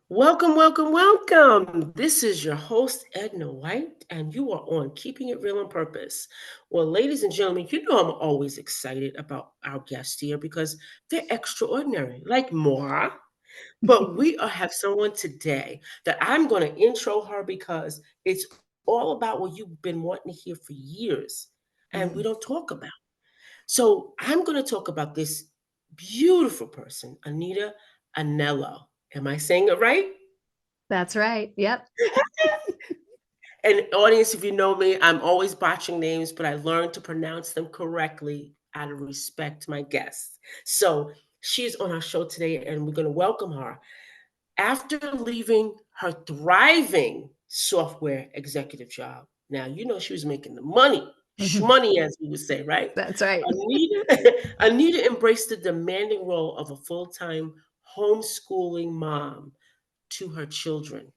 Welcome, welcome, welcome. This is your host, Edna White, and you are on Keeping It Real on Purpose. Well, ladies and gentlemen, you know I'm always excited about our guests here because they're extraordinary, like moi. But have someone today that I'm going to intro her because it's all about what you've been wanting to hear for years and we don't Mhm. talk about. So I'm going to talk about this beautiful person, Anita Anello. Am I saying it right? That's right. Yep. And audience, if you know me, I'm always botching names, but I learned to pronounce them correctly out of respect to my guests. So she's on our show today, and we're going to welcome her. After leaving her thriving software executive job, now you know she was making the money, Mhm. shmoney, as we would say, right? That's right. Anita embraced the demanding role of a full time homeschooling mom to her children.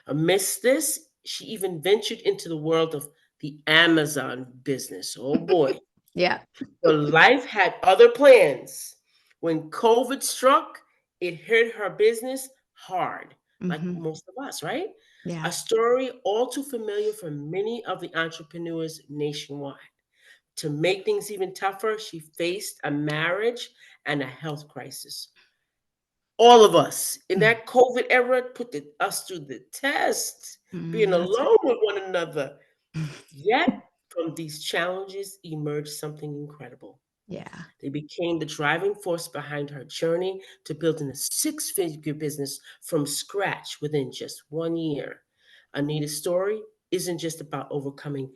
Amidst this, she even ventured into the world of the Amazon business. Oh boy. Yeah. But life had other plans. When COVID struck, it hit her business hard, like Mhm. most of us, right? Yeah. A story all too familiar for many of the entrepreneurs nationwide. To make things even tougher, she faced a marriage and a health crisis. All of us in that COVID era us through the test, being That's right. alone with one another. Yet, from these challenges emerged something incredible. Yeah. They became the driving force behind her journey to building a six-figure business from scratch within just 1 year. Anita's story isn't just about overcoming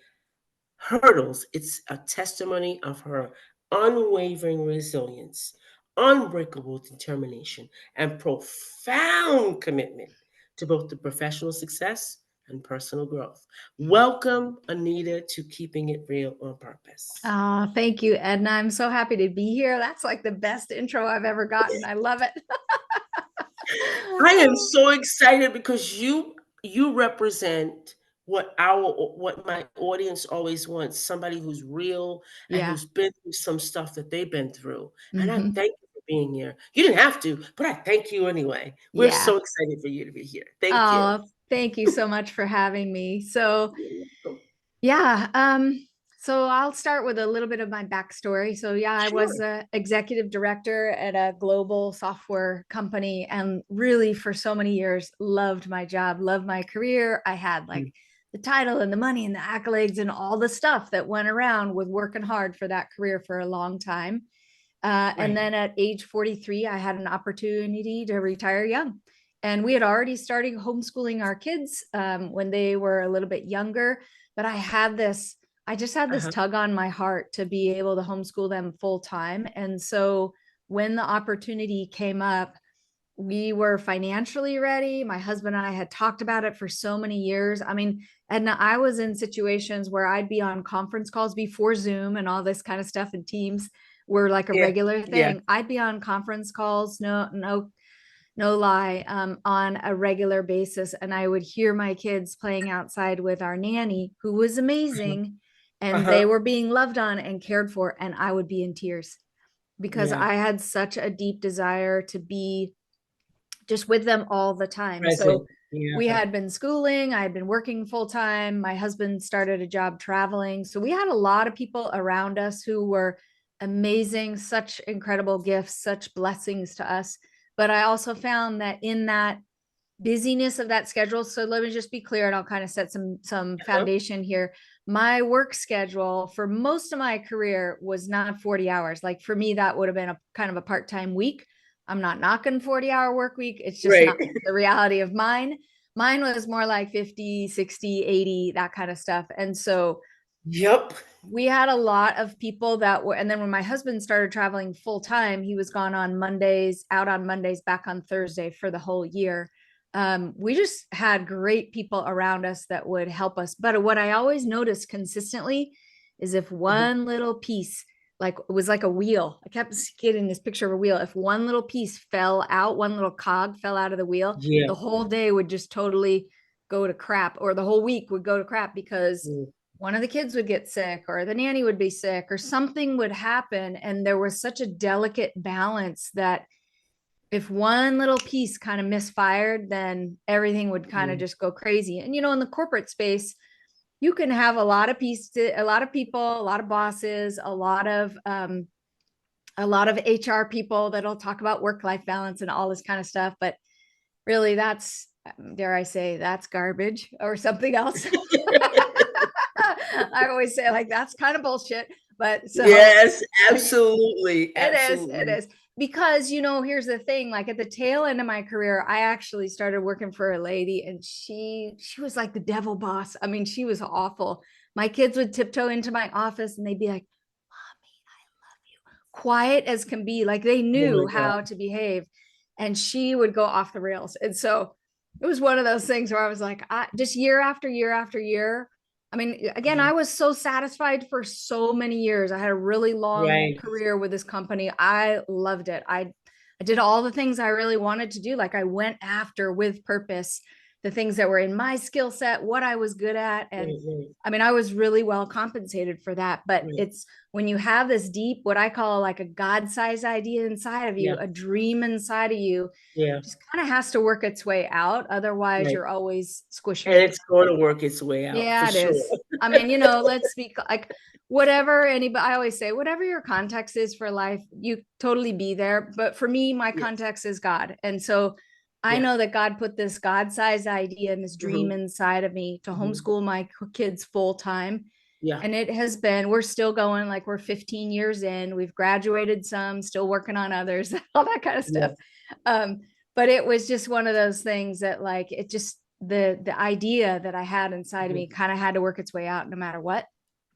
hurdles, it's a testimony of her unwavering resilience, unbreakable determination, and profound commitment to both the professional success and personal growth. Welcome, Anita, to Keeping It Real on Purpose. Thank you, Edna. I'm so happy to be here. That's like the best intro I've ever gotten. I love it. I am so excited because you represent what my audience always wants, somebody who's real and who's Yeah. been through some stuff that they've been through. And I Hmm. thank you for being here. You didn't have to, but I thank you anyway. We're Yeah. so excited for you to be here. Thank you. Oh, thank you so much for having me. So, You're welcome. yeah, so I'll start with a little bit of my backstory. So yeah, I was Sure. a executive director at a global software company and really for so many years loved my job, loved my career. I had like Mm. the title and the money and the accolades and all the stuff that went around with working hard for that career for a long time. And Right. then at age 43, I had an opportunity to retire young. And we had already started homeschooling our kids when they were a little bit younger. But I just had this Uh-huh. tug on my heart to be able to homeschool them full time. And so when the opportunity came up, we were financially ready. My husband and I had talked about it for so many years. I mean, Edna, I was in situations where I'd be on conference calls before Zoom and all this kind of stuff, and Teams were like a Yeah. regular Yeah. thing. I'd be on conference calls, no lie, on a regular basis, and I would hear my kids playing outside with our nanny, who was Uh-huh. amazing, and they Uh-huh. were being loved on and cared for, and I would be in tears because Yeah. I had such a deep desire to be just with them all the time. So Present. Yeah. we had been schooling, I had been working full time. My husband started a job traveling. So we had a lot of people around us who were amazing, such incredible gifts, such blessings to us. But I also found that in that busyness of that schedule, so let me just be clear and I'll kind of set some Uh-huh. foundation here. My work schedule for most of my career was not 40 hours. Like for me, that would have been a kind of a part-time week. I'm not knocking 40-hour work week. It's just Right. not the reality of mine. Mine was more like 50, 60, 80, that kind of stuff. And so Yep. we had a lot of people that were, and then when my husband started traveling full time, he was gone on Mondays, out on Mondays, back on Thursday for the whole year. We just had great people around us that would help us. But what I always noticed consistently is if Mhm. one little piece, like it was like a wheel, I kept getting this picture of a wheel. If one little piece fell out, one little cog fell out of the wheel, Yeah. the whole day would just totally go to crap, or the whole week would go to crap because Mm. one of the kids would get sick or the nanny would be sick or something would happen. And there was such a delicate balance that if one little piece kind of misfired, then everything would kind of Mm. just go crazy. And in the corporate space, you can have a lot of pieces, a lot of people, a lot of bosses, a lot of HR people that'll talk about work-life balance and all this kind of stuff. But really, that's, dare I say, that's garbage or something else. I always say, like, that's kind of bullshit. But so Yes, absolutely, it absolutely. is. Because, here's the thing, like at the tail end of my career, I actually started working for a lady, and she was like the devil boss. I mean, she was awful. My kids would tiptoe into my office and they'd be like, quiet as can be, like they Oh my knew how God. to behave, and she would go off the rails. And so it was one of those things where I was like, just year after year after year. I mean, again, Mhm. I was so satisfied for so many years. I had a really long Right. career with this company. I loved it. I did all the things I really wanted to do. Like I went after with purpose the things that were in my skill set, what I was good at. And Right, right, I mean, I was really well compensated for that. But right. it's when you have this deep, what I call like a God-sized idea inside of you, Yeah, a dream inside of you, yeah, just kind of has to work its way out. Otherwise, right. you're always squishing And it. it's going to work its way out for Yeah, it sure. is. I mean, let's speak like whatever anybody, I always say, whatever your context is for life, you totally be there. But for me, my Yes. context is God. And so I Yeah. know that God put this God-sized idea and this dream Hmm. inside of me to Hmm. homeschool my kids full time. Yeah. And it has been, we're still going, like we're 15 years in, we've graduated some, still working on others, all that kind of Yeah. stuff. Um, but it was just one of those things that, like, it just, the idea that I had inside of Hmm. me kind of had to work its way out no matter what.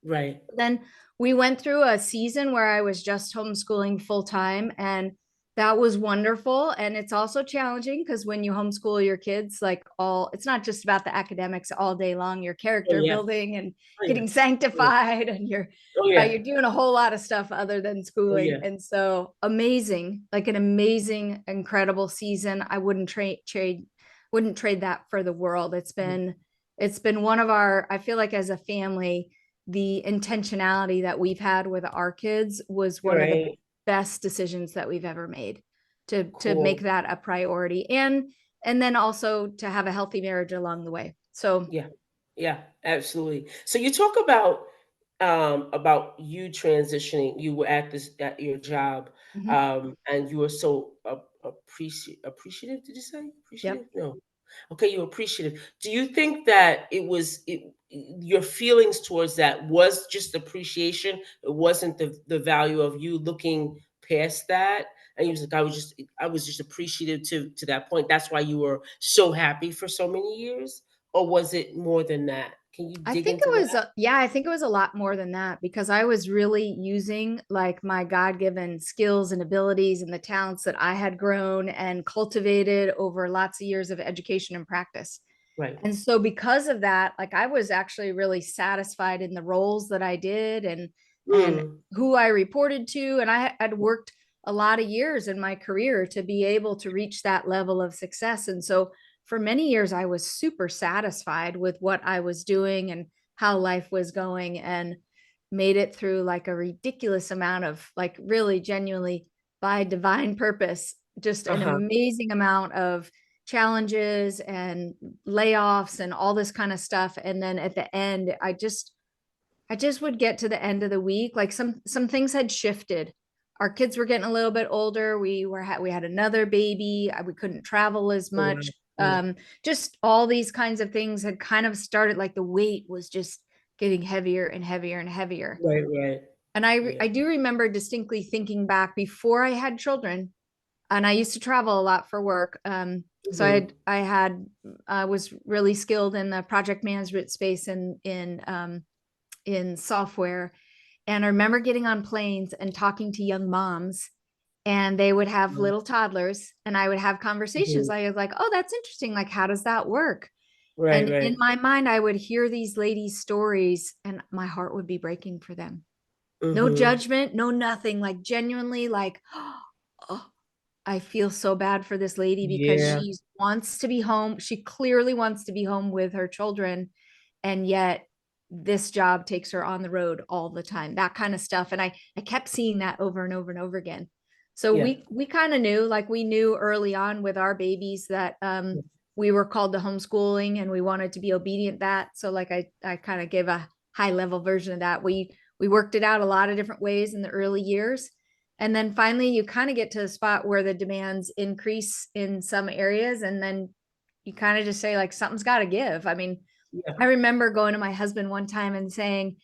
Right. Then we went through a season where I was just homeschooling full time, and that was wonderful. And it's also challenging because when you homeschool your kids, like it's not just about the academics all day long, your Oh character yeah. building and Oh yeah. getting Oh yeah. sanctified, and Oh yeah. you're doing a whole lot of stuff other than Oh schooling. yeah. And so amazing, like an amazing, incredible season. I wouldn't trade that for the world. Mhm. It's been one of our, I feel like as a family, the intentionality that we've had with our kids was one of the Right. best decisions that we've ever made, to make Cool. that a priority, and then also to have a healthy marriage along the way. So Yeah. Yeah, absolutely. So you talk about you transitioning. You were at your job, mhm, and you were so appreciative. Did you say yep. appreciative? No. Okay, you're appreciative. Do you think that your feelings towards that was just appreciation? It wasn't the value of you looking past that, and you was like, I was just appreciative to that point. That's why you were so happy for so many years, or was it more than that? Can you I dig think into it that? was, yeah, I think it was a lot more than that, because I was really using like my God-given skills and abilities and the talents that I had grown and cultivated over lots of years of education and practice. Right. And so because of that, like I was actually really satisfied in the roles that I did, and Mm. who I reported to. And I had worked a lot of years in my career to be able to reach that level of success. And so for many years, I was super satisfied with what I was doing and how life was going, and made it through like a ridiculous amount of, like, really genuinely by divine purpose, just an Uh-huh. amazing amount of challenges and layoffs and all this kind of stuff. And then at the end, I just would get to the end of the week, like some things had shifted. Our kids were getting a little bit older. We had another baby. We couldn't travel as Oh, wow. much. Yeah. Just all these kinds of things had kind of started, like the weight was just getting heavier and heavier and heavier. Right, right. And I Yeah. do remember distinctly thinking back before I had children, and I used to travel a lot for work. So Mhm. I was really skilled in the project management space in software. And I remember getting on planes and talking to young moms, and they would have Mhm. little toddlers, and I would have conversations. Mhm. I was like, oh, that's interesting. Like, how does that work? Right, And in right. my mind, I would hear these ladies' stories, and my heart would be breaking for them. No Mhm. judgment, no nothing, like genuinely, like, oh, I feel so bad for this lady because Yeah. she wants to be home. She clearly wants to be home with her children. And yet this job takes her on the road all the time, that kind of stuff. And I kept seeing that over and over and over again. So Yeah. we kind of knew, like we knew early on with our babies that we were called to homeschooling and we wanted to be obedient that. So like I kind of gave a high level version of that. We worked it out a lot of different ways in the early years. And then finally you kind of get to a spot where the demands increase in some areas, and then you kind of just say like something's got to give. I mean, Yeah. I remember going to my husband one time and saying,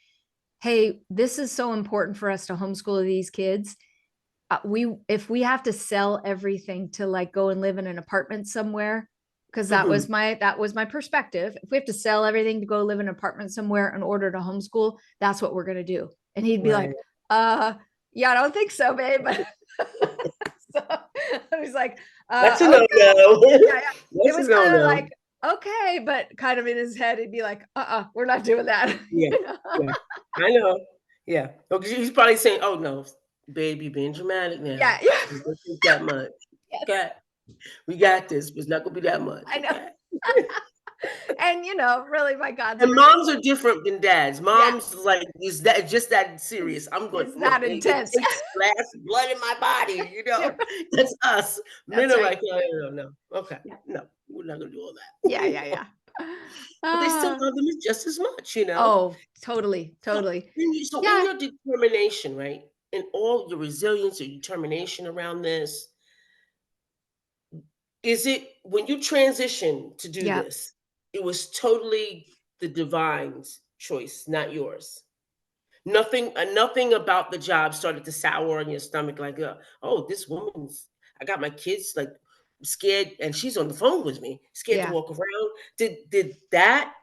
"Hey, this is so important for us to homeschool these kids. We if we have to sell everything to like go and live in an apartment somewhere, because Hmm. that was my perspective. If we have to sell everything to go live in an apartment somewhere in order to homeschool, that's what we're going to do." And he'd be Right. like, yeah, I don't think so, babe." So I was like, That's a okay. no-no. Yeah, yeah. It That's a was kind of no-no. like, okay, but kind of in his head, he'd be like, we're not doing that. Yeah. You know? Yeah. I know. Yeah. Okay, he's probably saying, "Oh, no, baby, being dramatic Yeah, now. yeah. It's gonna take that much. Yes, Okay. We got this, but it's not gonna be that much, I know. okay?" And really by God's And grace, moms are different than dads. yeah, Moms, like, is that just that serious. I'm going, it's "No, that it intense. takes last blood in my body," you Yeah, know? That's us. Men that's are right. like, "No, no, no, no. Okay. Yeah, No, we're not gonna do all yeah, that." yeah, yeah. But they still Uh, love them just as much, you know? oh, totally, So totally. so in Yeah, your determination, right, and all your resilience, your determination around this, is it when you transition to do yeah. this, it was totally the divine's choice, not yours? Nothing about the job started to sour in your stomach like, "Oh, this woman's I got my kids, like, scared, and she's on the phone with me, scared to Yeah. walk around." Did that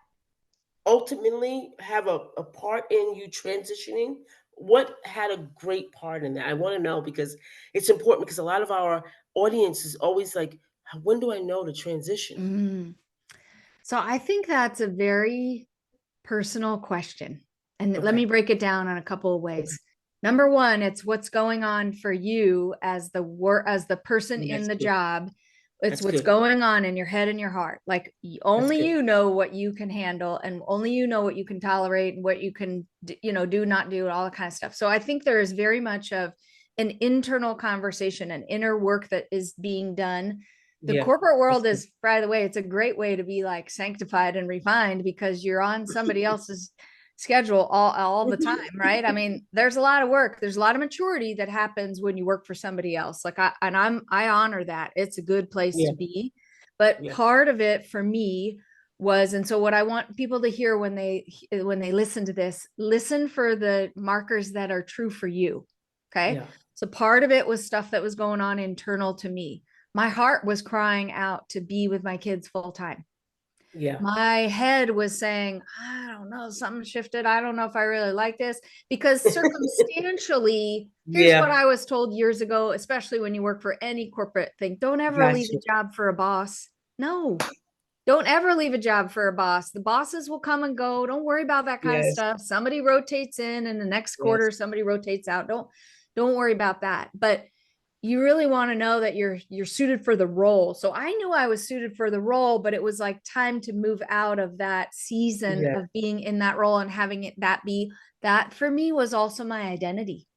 ultimately have a part in you transitioning? What had a great part in that? I wanna know because it's important because a lot of our audience is always like, "When do I know to transition?" Mm. So I think that's a very personal question. And let Okay, me break it down in a couple of okay. ways. Number one, it's what's going on for you as as the person in That's the good. job. It's That's what's good. going on in your head and your heart. Like That's only good. you know what you can handle, and only you know what you can tolerate and what you can, do, not do, all that kind of stuff. So I think there is very much of an internal conversation and inner work that is being done. The Yeah. corporate That's world good. is, by the way, it's a great way to be like sanctified and refined because you're on somebody else's schedule all the time, right? I mean, there's a lot of work, there's a lot of maturity that happens when you work for somebody else. Like I honor that. It's a good place Yeah, to be. But yeah, part of it for me was, and so what I want people to hear when they listen to this, listen for the markers that are true for you. Okay? yeah, So part of it was stuff that was going on internal to me. My heart was crying out to be with my kids full time. yeah. My head was saying, I don't know, something shifted. I don't know if I really like this, because circumstantially, here's what Yeah, I was told years ago, especially when you work for any corporate thing: don't ever leave gotcha. a job for a boss. No, don't ever leave a job for a boss. The bosses will come and go. Don't worry about that kind of Yes, stuff. Somebody rotates in and the next yes, quarter, somebody rotates out. Don't worry about that. But you really want to know that you're suited for the role. So I knew I was suited for the role, but it was like time to move out of that season yeah, of being in that role and having it that be that for me was also my identity.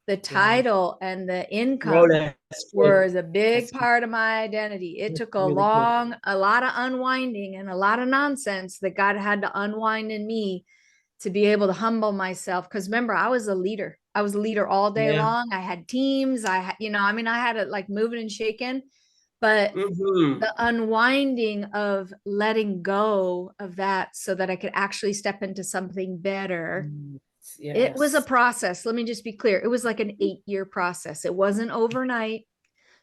The wow. title and the No, income that's good. was a big That's part of my identity. It that's took really good. a lot of unwinding and a lot of nonsense that God had to unwind in me to be able to humble myself. Because remember, I was a leader. I was a leader all day Yeah, long. I had teams. I had, I mean, I had it like moving and shaking, but mhm. the unwinding of letting go of that so that I could actually step into something better. Mm, It was a yes. process. Let me just be clear. It was like an 8-year process. It wasn't overnight.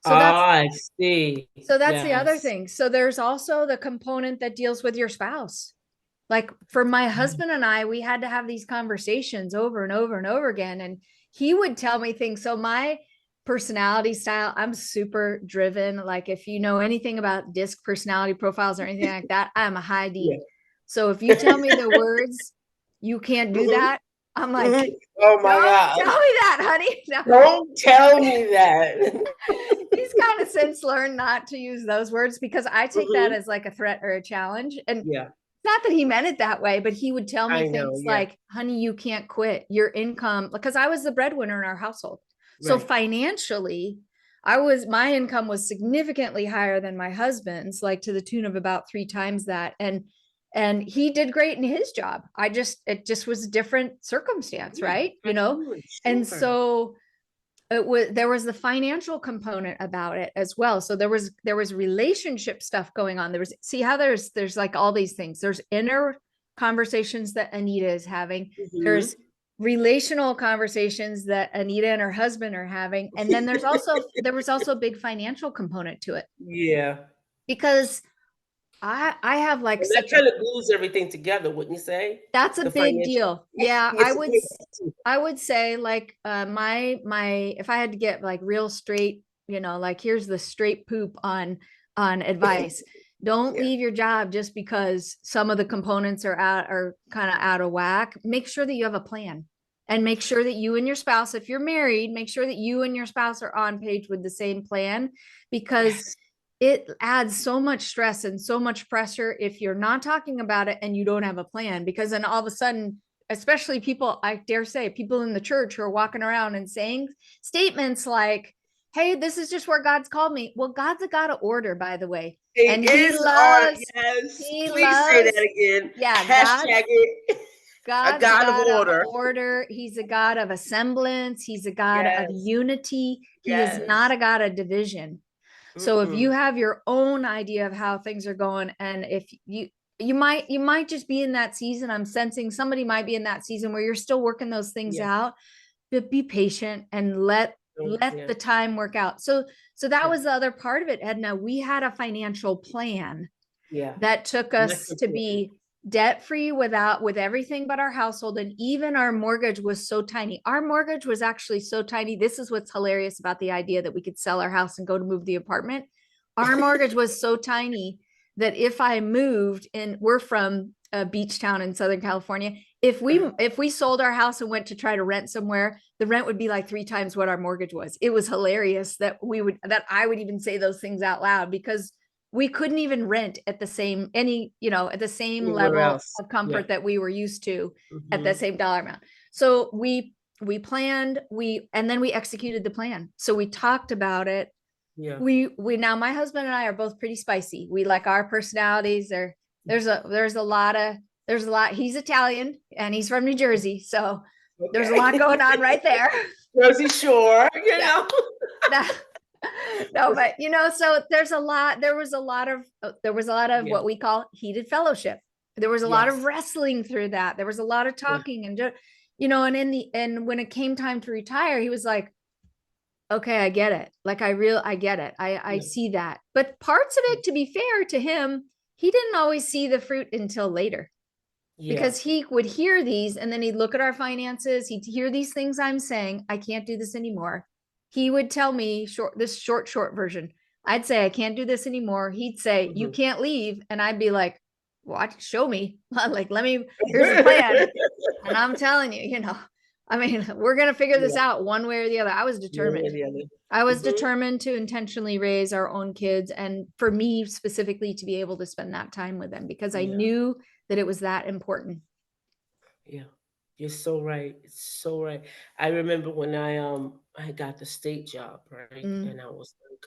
So that's I see. so that's the other Yes. thing. So there's also the component that deals with your spouse. Like for my Yeah, husband and I, we had to have these conversations over and over and over again. And he would tell me things. So my personality style, I'm super driven. Like if you know anything about disc personality profiles or anything like that, I'm a high yeah. D. So if you tell me the words, you can't do Mhm, that, I'm like, mhm. Oh my don't god. tell me that, honey. No. Don't tell me that. He's kind of since learned not to use those words because I take that Mhm. as like a threat or a challenge. And Yeah, not that he meant it that way, but he would tell me I know, things yeah. like, honey, you can't quit your income. Because I was the breadwinner in our household. So Right. financially, my income was significantly higher than my husband's, like to the tune of about 3 times that. And he did great in his job. It just was a different circumstance, Yeah. right? Absolutely. And Sure. so there was the financial component about it as well. So there was relationship stuff going on. There was, see how there's like all these things. There's inner conversations that Anita is having. Hmm. There's relational conversations that Anita and her husband are having. And then there was also a big financial component to it, Yeah. because I have like And that such a, kind of glues everything together, wouldn't you say? that's a The big financial. deal. Yeah, Yes, it is. I would say like my if I had to get like real straight, like here's the straight poop on advice. Don't Yeah. leave your job just because some of the components are kind of out of whack. Make sure that you have a plan, and make sure that you and your spouse, if you're married, make sure that you and your spouse are on page with the same plan, because Yes. it adds so much stress and so much pressure if you're not talking about it and you don't have a plan, because then all of a sudden, especially people, I dare say people in the church who are walking around and saying statements like, hey, this is just where God's called me. Well, God's a God of order, by the way. It And is on. Yes. he Please say that loves, again. yeah, Hashtag it. A God's a God of God of order. order. He's a God of assemblance. He's a God of Yes. unity. He is not Yes. a God of division. So if you Mm-mm. have your own idea of how things are going, and if you might just be in that season, I'm sensing somebody might be in that season where you're still working those things Yeah. out, but be patient and let Yeah. the time work out. So that Yeah. was the other part of it, Edna. We had a financial plan Yeah. that took And that's us to important. be debt free with everything but our household. And even our mortgage was so tiny. Our mortgage was actually so tiny. This is what's hilarious about the idea that we could sell our house and go to move the apartment. Our mortgage was so tiny that if I moved, and we're from a beach town in Southern California, if we sold our house and went to try to rent somewhere, the rent would be like 3 times what our mortgage was. It was hilarious that I would even say those things out loud, because we couldn't even rent at the same at the same Anywhere level else. of Yeah. comfort that we were used to at the Hmm. same dollar amount. So we planned, and then we executed the plan. So we talked about it. Yeah. We now, my husband and I are both pretty spicy. We like our personalities. There's a lot. He's Italian and he's from New Jersey, so there's a lot Okay. going on right there. Jersey Shore, Yeah. That, no, but so there was a lot of Yeah. what we call heated fellowship. There was a lot of Yes. wriestling through that. There was a lot of Yeah. talking, and when it came time to retire, he was like, okay, I get it. Like I get it. I Yeah. see that. But parts of it, to be fair to him, he didn't always see the fruit until later, Yeah. because he would hear these and then he'd look at our finances. He'd hear these things I'm saying, I can't do this anymore. He would tell me short version. I'd say, I can't do this anymore. He'd say, you Hmm. can't leave. And I'd be like, what? Show me. Like, here's the plan. And I'm telling you, I mean, we're going to figure this Yeah. out one way or the other. I was One way or determined. the other. I was Hmm. determined to intentionally raise our own kids, and for me specifically to be able to spend that time with them, because I Yeah. knew that it was that important. Yeah. You're so right. It's so right. I remember when I got the state job, right? Mm, And I was like,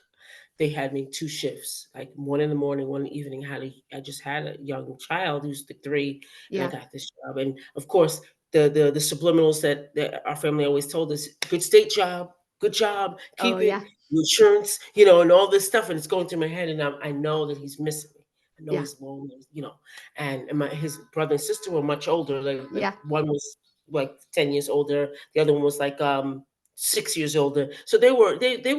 they had me two shifts, like one in the morning, one in the evening. I just had a young child who's the three, and I yeah. got this job. And of course, the subliminals that our family always told us, good state job, good job, Oh keep it, yeah. insurance, and all this stuff. And it's going through my head, and I know that he's missing me. I know Yeah. he's lonely. And his brother and sister were much older. Like Yeah. one was like 10 years older, the other one was like 6 years older. So they were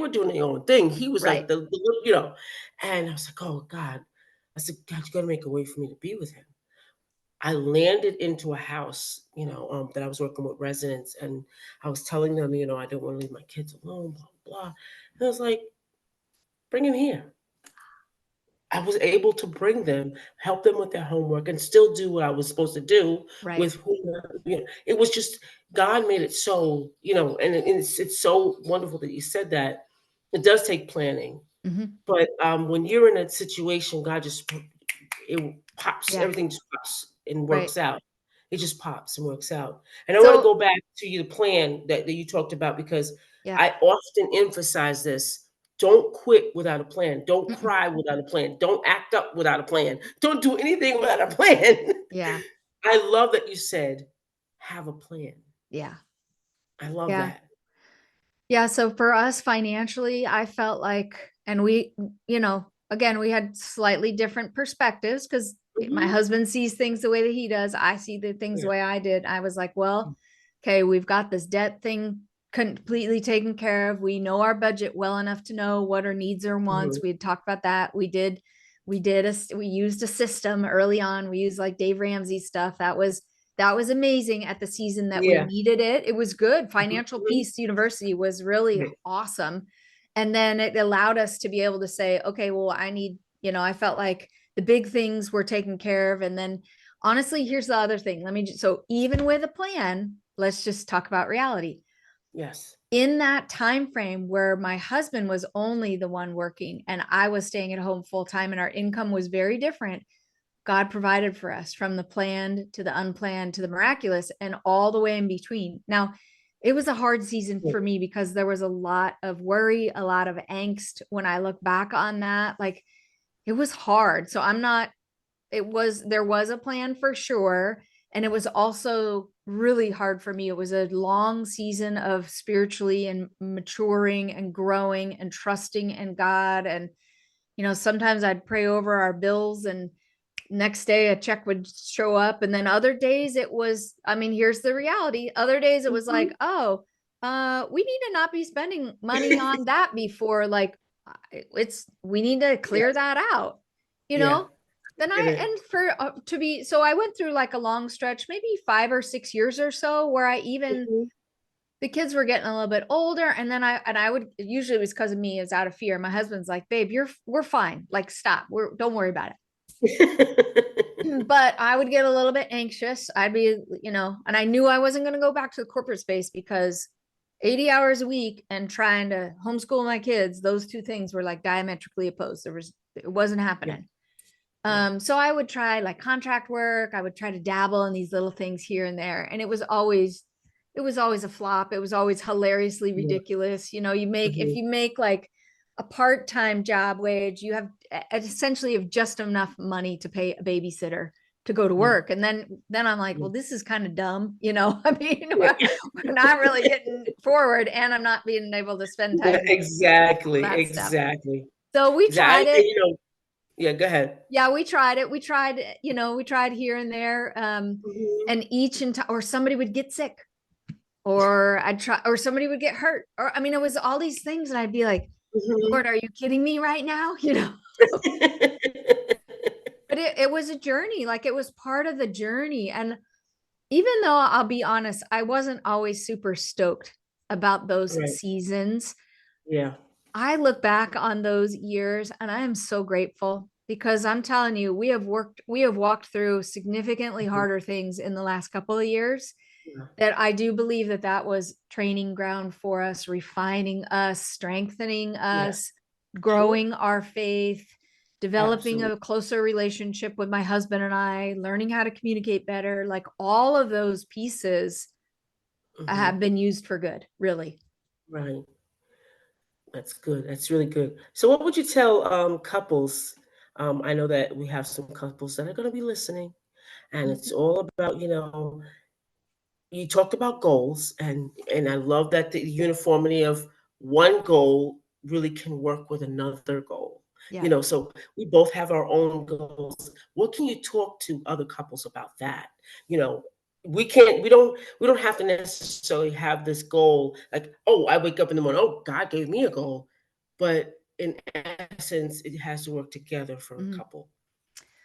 doing their own thing. He was like Right. and I was like, oh God. I said, God, you gotta make a way for me to be with him. I landed into a house, that I was working with residents, and I was telling them, I don't want to leave my kids alone, blah, blah. And I was like, bring him here. I was able to bring them, help them with their homework, and still do what I was supposed to do Right. with it was just God made it so, and it's so wonderful that you said that. It does take planning, Hmm. but when you're in a situation, God just it pops, Yeah. everything just pops and Right. works out. It just pops and works out. And I want to So go back to your plan that you talked about, because yeah. I often emphasize this. Don't quit without a plan. Don't Mm-mm. cry without a plan. Don't act up without a plan. Don't do anything without a plan. Yeah. I love that you said, have a plan. Yeah. I love Yeah. that. Yeah, so for us financially, I felt like, and we, again, we had slightly different perspectives because my Hmm. husband sees things the way that he does. I see the things the Yeah. way I did. I was like, well, okay, we've got this debt thing completely taken care of. We know our budget well enough to know what our needs or wants. Hmm. We had talked about that. We used a system early on. We used like Dave Ramsey stuff. That was amazing at the season that we Yeah. needed it. It was good. Financial Hmm. Peace University was really Right. awesome. And then it allowed us to be able to say, okay, well, I felt like the big things were taken care of. And then honestly, here's the other thing. So even with a plan, let's just talk about reality. Yes. In that time frame where my husband was only the one working and I was staying at home full time and our income was very different, God provided for us from the planned to the unplanned to the miraculous and all the way in between. Now, it was a hard season for me because there was a lot of worry, a lot of angst when I look back on that. Like it was hard. So there was a plan for sure. And it was also really hard for me. It was a long season of spiritually and maturing and growing and trusting in God. And, sometimes I'd pray over our bills and next day a check would show up, and then other days it was, here's the reality, other days it was like, Hmm. oh, we need to not be spending money on that before, like, it's we need to clear Yes. that out, you Yeah. know then Get I it. and for to be so I went through like a long stretch, maybe 5 or 6 years or so, where I even Hmm. the kids were getting a little bit older, and then I would, usually it was because of me, is out of fear. My husband's like, babe, we're fine, like stop, don't worry about it. But I would get a little bit anxious. I'd be, and I knew I wasn't going to go back to the corporate space because 80 hours a week and trying to homeschool my kids, those two things were like diametrically opposed. It wasn't Yeah. happening. Yeah. So I would try like contract work. I would try to dabble in these little things here and there. And it was always a flop. It was always hilariously Yeah. ridiculous. If Hmm. you make like a part-time job wage, you have essentially have just enough money to pay a babysitter to go to Yeah. work. And then I'm like, Yeah. well, this is kind of dumb. We're Yeah. not really getting forward, and I'm not being able to spend Yeah, time with all exactly, that stuff. exactly. So we tried it. Yeah, go ahead. Yeah, we tried it. We tried here and there. Mhm, And or somebody would get sick, or or somebody would get hurt. Or, it was all these things. And I'd be like, mhm. Lord, are you kidding me right now? But it was a journey. Like it was part of the journey. And even though I'll be honest, I wasn't always super stoked about those Right, seasons. yeah. I look back on those years and I am so grateful because I'm telling you, we have walked through significantly Mhm, harder things in the last couple of years, yeah. that I do believe that was training ground for us, refining us, strengthening Yes, us, sure. growing our faith, developing Absolutely. a closer relationship with my husband and I, learning how to communicate better. Like all of those pieces Mhm, have been used for good, really. right. That's good, that's really good. So what would you tell, couples? I know that we have some couples that are gonna be listening, and it's Mhm. all about, you talked about goals, and I love that the uniformity of one goal really can work with another goal. Yeah. So we both have our own goals. What can you talk to other couples about that? You know, we don't have to necessarily have this goal like, oh, I wake up in the morning, oh, God gave me a goal. But in essence, it has to work together for a Mhm. couple.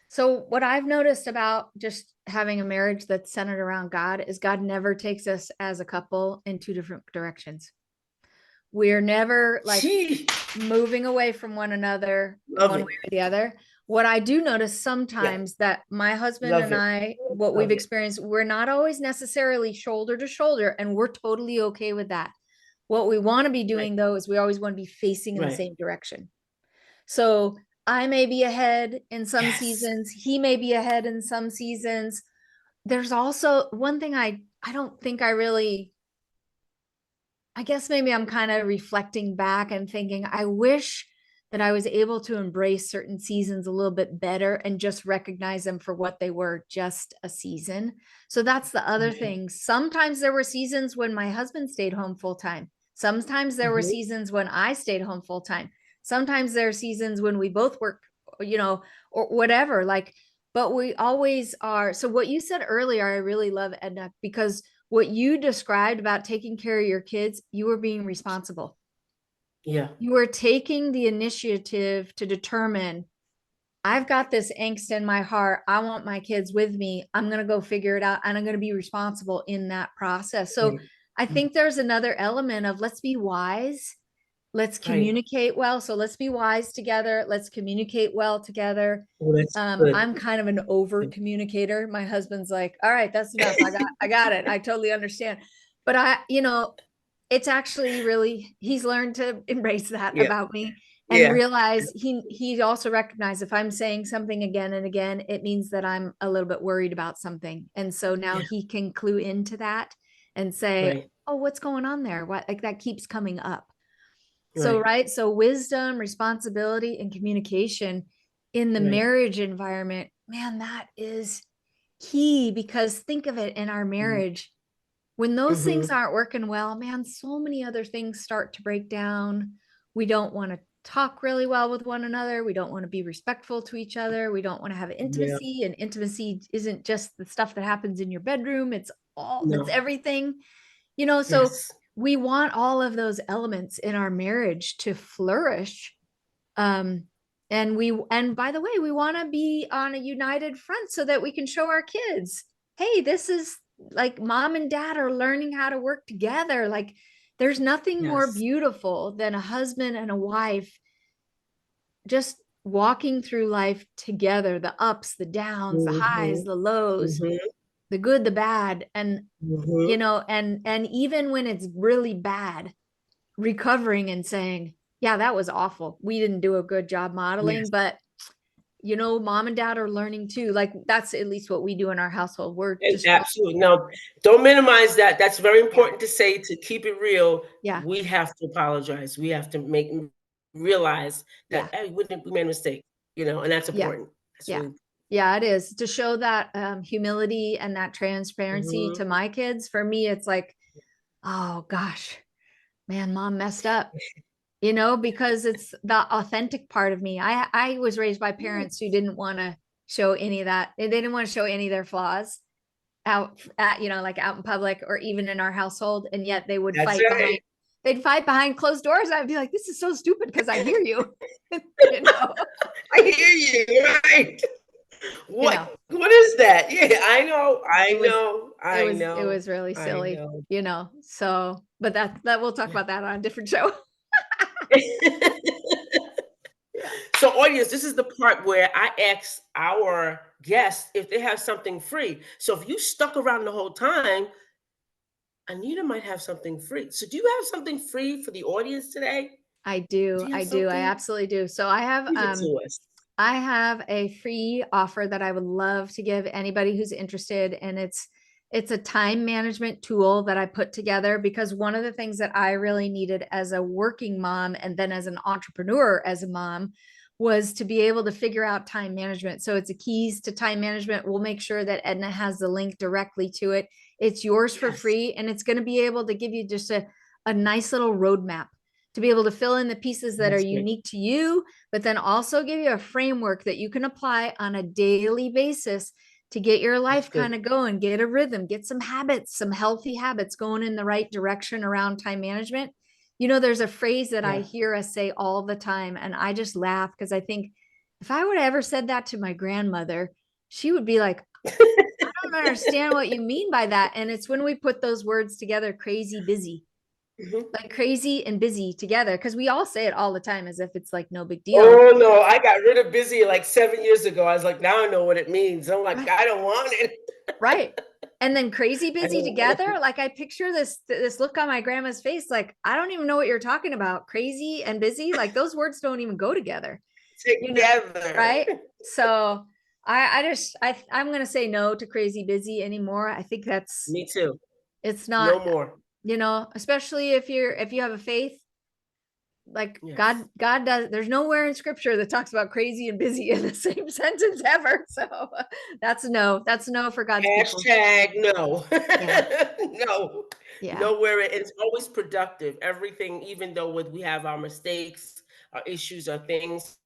So, what I've noticed about just having a marriage that's centered around God is God never takes us as a couple in two different directions. We're never like Gee, moving away from one another love one it. way or the other. What I do notice Yeah, sometimes that my husband love and it. I, what we've Love it. experienced, we're not always necessarily shoulder to shoulder, and we're totally okay with that. What we want to be Right, doing though is we always want to be facing in the right. same direction. So I may be ahead in some Yes. seasons, he may be ahead in some seasons, there's also one thing I don't think I really, I guess maybe I'm kind of reflecting back and thinking, I wish that I was able to embrace certain seasons a little bit better and just recognize them for what they were, just a season. So that's the other Right. thing. Sometimes there were seasons when my husband stayed home full time. Sometimes there were Hmm. seasons when I stayed home full time. Sometimes there are seasons when we both work, you know, or whatever. Like, but we always are. So what you said earlier, I really love, Edna, because what you described about taking care of your kids, you were being responsible. Yeah. You were taking the initiative to determine, I've got this angst in my heart. I want my kids with me. I'm going to go figure it out and I'm going to be responsible in that process. So Right. I think there's another element of let's be wise. Let's Right. communicate well. So let's be wise together. Let's communicate well together. Oh, that's good. I'm kind of an over communicator. My husband's like, all right, that's enough. I got it. I totally understand. But it's actually really, he's learned to embrace that Yeah. about me and Yeah. realize he also recognized if I'm saying something again and again, it means that I'm a little bit worried about something. And so now Yeah. he can clue into that and say, Right. oh, what's going on there? What, like, that keeps coming up. So, Right. right. So, wisdom, responsibility, and communication in the Right. marriage environment, man, that is key, because think of it, in our marriage, when those things Mm-hmm. aren't working well, man, so many other things start to break down. We don't want to talk really well with one another. We don't want to be respectful to each other. We don't want to have Yeah. intimacy. And intimacy isn't just the stuff that happens in your bedroom, it's No. everything. So Yes. we want all of those elements in our marriage to flourish. Um, and by the way, we want to be on a united front so that we can show our kids, hey, this is like mom and dad are learning how to work together. Like, there's nothing more Yes. beautiful than a husband and a wife just walking through life together, the ups, the downs, the highs, Mm-hmm. the lows, Mm-hmm. the good, the bad. And Mm-hmm. and even when it's really bad, recovering and saying, yeah, that was awful, we didn't do a good job modeling, Yes. but mom and dad are learning too. Like, that's at least what we do in our household. We're And just really, absolutely. Now, don't minimize that. That's very yeah, important to say, to keep it real. yeah, We have to apologize. We have to realize yeah, that, hey, we made a mistake, and that's yeah, important. That's yeah, really. yeah, it is to show that humility and that transparency Hmm. to my kids. For me, it's like, oh gosh, man, mom messed up, because it's the authentic part of me. I was raised by parents who didn't want to show any of that. They didn't want to show any of their flaws out at, like out in public or even in our household. And yet they would That's fight behind, right. they'd fight behind closed doors. I'd be like, this is so stupid because I hear you, you know, I hear you. Right. you know, What is that? Yeah, I know. I it was, know. it I was, it know. was really I silly, know. so, but that we'll talk about that on a different show. Yeah. So, audience, this is the part where I ask our guests if they have something free. So, if you stuck around the whole time, Anita might have something free. So, do you have something free for the audience today? I do. Do you have I do. I something? absolutely do. So I have, Give it to us. I have a free offer that I would love to give anybody who's interested, and it's a time management tool that I put together because one of the things that I really needed as a working mom and then as an entrepreneur as a mom was to be able to figure out time management. So it's a keys to time management. We'll make sure that Edna has the link directly to it. It's yours for Yes, free, and it's going to be able to give you just a nice little roadmap to be able to fill in the pieces that are that's great. unique to you, but then also give you a framework that you can apply on a daily basis to get your That's life good. kind of going, get a rhythm, get some habits, some healthy habits going in the right direction around time management. There's a phrase that I Yeah. hear us say all the time, and I just laugh because I think if I would have ever said that to my grandmother, she would be like, I don't understand what you mean by that. And it's when we put those words together, crazy busy, Mhm. like crazy and busy together, because we all say it all the time as if it's like no big deal. Oh no, I got rid of busy like 7 years ago. I was like, now I know what it means. I'm like, Right. I don't want it. Right. And then crazy I busy don't want together. it. Like, I picture this look on my grandma's face, like, I don't even know what you're talking about. Crazy and busy, like those words don't even go together, you know, Together. right? So I'm going to say no to crazy busy anymore. I think Me too. it's No not, more. especially if you have a faith, like Yes. God does, there's nowhere in scripture that talks about crazy and busy in the same sentence ever. So that's a no for God's people. Hashtag no. Yeah. No. Yeah. Nowhere. It's always productive. Everything, even though we have our mistakes, our issues, our things,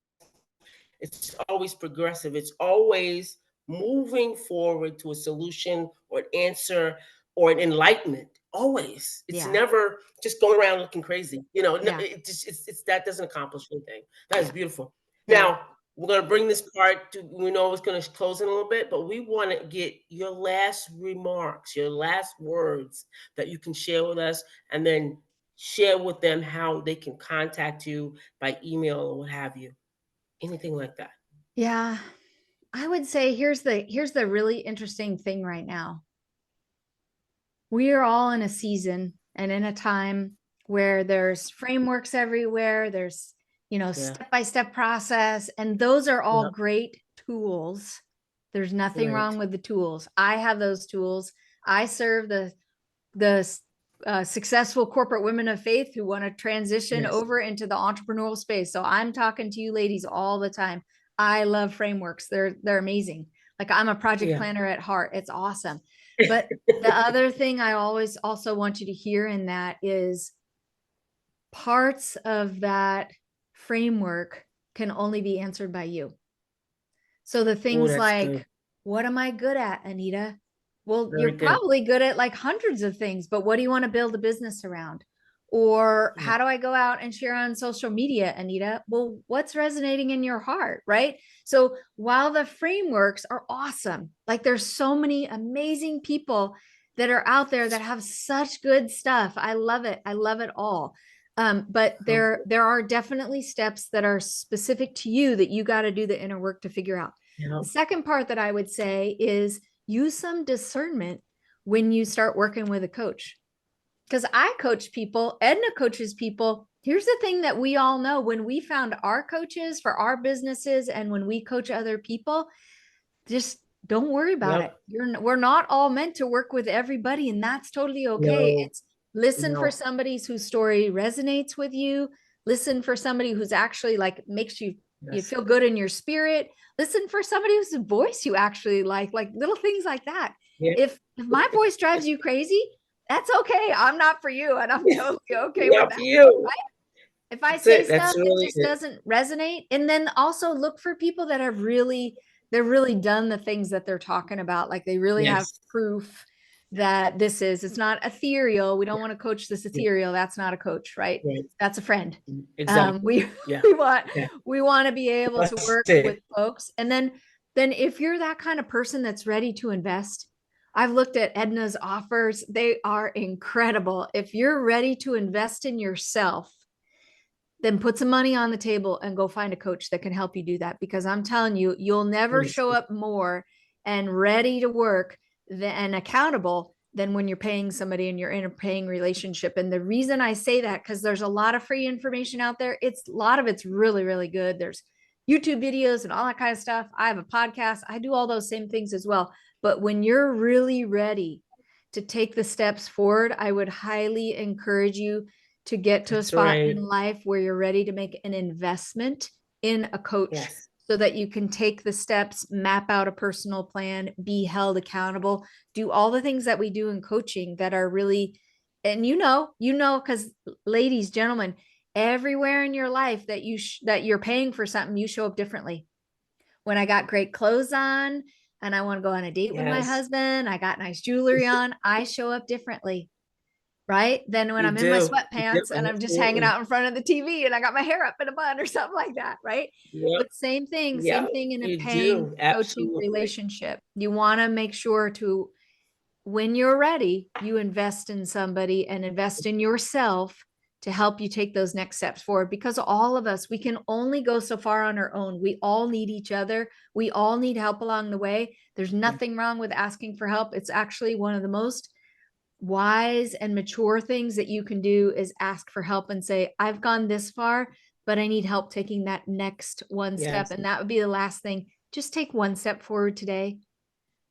it's always progressive. It's always moving forward to a solution or an answer or an enlightenment. Always. It's Yeah. never just going around looking crazy. No, Yeah. it's that doesn't accomplish anything. That is Yeah. beautiful. Yeah. Now, we're going to bring this part to, we know it's going to close in a little bit, but we want to get your last remarks, your last words that you can share with us, and then share with them how they can contact you by email or what have you. Anything like that. Yeah. I would say here's the really interesting thing right now. We are all in a season and in a time where there's frameworks everywhere. There's, Yeah. step-by-step process, and those are all Yep. great tools. There's nothing Right. wrong with the tools. I have those tools. I serve the successful corporate women of faith who want to transition Yes. over into the entrepreneurial space. So I'm talking to you ladies all the time. I love frameworks. They're amazing. Like, I'm a project Yeah. planner at heart. It's awesome. But the other thing I always also want you to hear in that is parts of that framework can only be answered by you. So the Oh, things that's good. like, what am I good at, Anita? Well, you're Very good. probably good at like hundreds of things, but what do you want to build a business around? Or Yeah. how do I go out and share on social media, Anita? Well, what's resonating in your heart, right? So while the frameworks are awesome, like there's so many amazing people that are out there that have such good stuff. I love it. I love it all. But Um, there are definitely steps that are specific to you that you got to do the inner work to figure out. yeah. The second part that I would say is use some discernment when you start working with a coach. Because I coach people, Edna coaches people. Here's the thing that we all know: when we found our coaches for our businesses and when we coach other people, just don't worry about it. Yep. We're not all meant to work with everybody, and that's totally okay. No. It's listen for No. somebody whose story resonates with you. Listen for somebody who's actually like makes you Yes. feel good in your spirit. Listen for somebody whose voice you actually like little things like that. Yeah. If my voice drives you crazy, that's okay. I'm not for you, and I'm totally okay with Not for that. you. If I That's say it. That's stuff, it really just it. doesn't resonate. And then also look for people that have they're really done the things that they're talking about. Like, they really have Yes. proof that it's not ethereal. We don't want to coach this Yeah. ethereal. That's not a coach, right? Right. That's a friend. Exactly. We Yeah. we want Yeah. we want to be able to That's work with it. folks. And then if you're that kind of person that's ready to invest, I've looked at Edna's offers. They are incredible. If you're ready to invest in yourself, then put some money on the table and go find a coach that can help you do that. Because I'm telling you, you'll never show up more and ready to work and accountable than when you're paying somebody and you're in a paying relationship. And the reason I say that, because there's a lot of free information out there. A lot of it's really, really good. There's YouTube videos and all that kind of stuff. I have a podcast. I do all those same things as well. But when you're really ready to take the steps forward, I would highly encourage you to get to a That's spot in right. life where you're ready to make an investment in a coach Yes. so that you can take the steps, map out a personal plan, be held accountable, do all the things that we do in coaching that are really, and because ladies, gentlemen, everywhere in your life that that you're paying for something, you show up differently. When I got great clothes on and I want to go on a date with my Yes. husband, I got nice jewelry on, I show up differently, right? Then when You I'm in my do. You do. sweatpants and I'm just hanging Absolutely. out in front of the TV and I got my hair up in a bun or something like that, right? Yep. But same Yep. thing in a You paying do. coaching Absolutely. relationship. You want to make sure to, when you're ready, you invest in somebody and invest in yourself to help you take those next steps forward. Because all of us, we can only go so far on our own. We all need each other. We all need help along the way. There's Yeah. nothing wrong with asking for help. It's actually one of the most wise and mature things that you can do is ask for help and say, I've gone this far, but I need help taking that next one step. Yes. And that would be the last thing. just take one step forward today.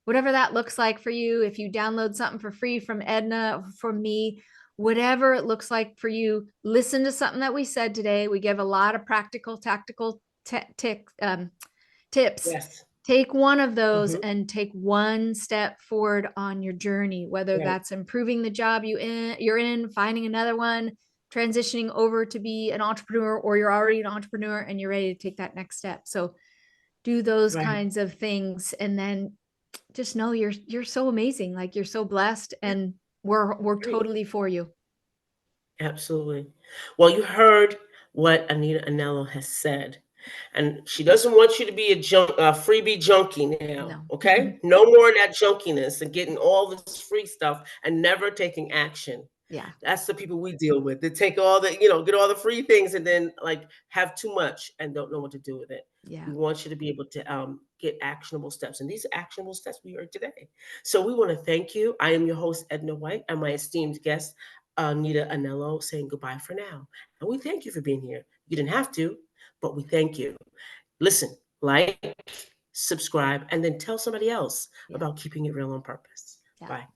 Whatever that looks like for you, if you download something for free from Edna, from me, whatever it looks like for you, listen to something that we said today. We give a lot of practical, tactical tips. Yes. Take one of those Hmm. and take one step forward on your journey, whether Right. that's improving the job you're in, finding another one, transitioning over to be an entrepreneur, or you're already an entrepreneur and you're ready to take that next step. So do those Right. kinds of things, and then just know you're so amazing. Like, you're so blessed, Yeah. and we're Great. totally for you. Absolutely. Well, you heard what Anita Anello has said, and she doesn't want you to be a freebie junkie now. No. Okay, no more of that junkiness and getting all this free stuff and never taking action. Yeah. That's the people we deal with. They take all the, get all the free things and then like have too much and don't know what to do with it. Yeah. We want you to be able to get actionable steps, and these are actionable steps we heard today. So we want to thank you. I am your host, Edna White, and my esteemed guest, Anita Anello, saying goodbye for now. And we thank you for being here. You didn't have to, but we thank you. Listen, like, subscribe, and then tell somebody else Yeah. about keeping it real on purpose. Yeah. Bye.